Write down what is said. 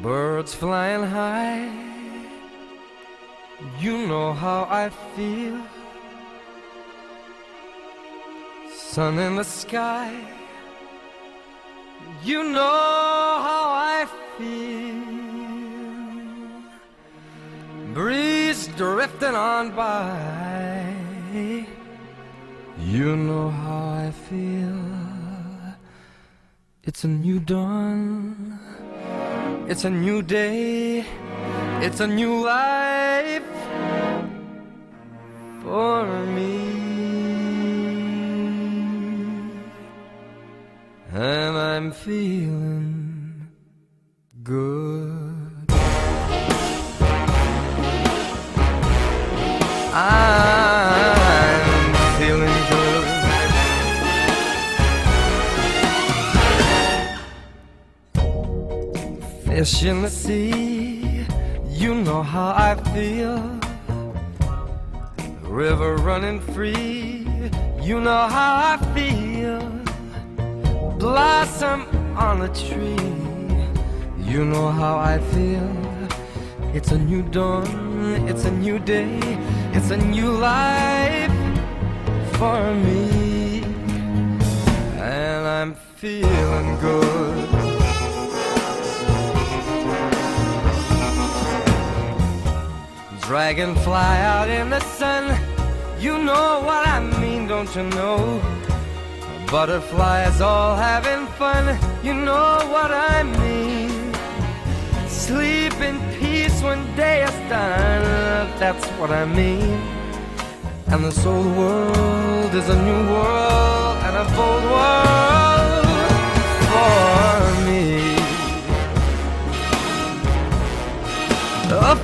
birds flying high. You know how I feel. Sun in the sky. You know how I feel. Breeze drifting on by. You know how I feel. It's a new dawn. It's a new day. It's a new life for me. And I'm feeling good. I'm feeling good. Fish in the sea, you know how I feel. River running free, you know how I feel. Blossom on a tree, you know how I feel. It's a new dawn, it's a new day, it's a new life for me. And I'm feeling good. Dragonfly out in the sun, you know what I mean, don't you know? Butterflies all having fun, you know what I mean. Sleep in peace when day is done, that's what I mean. And this whole world is a new world and a bold world for me. For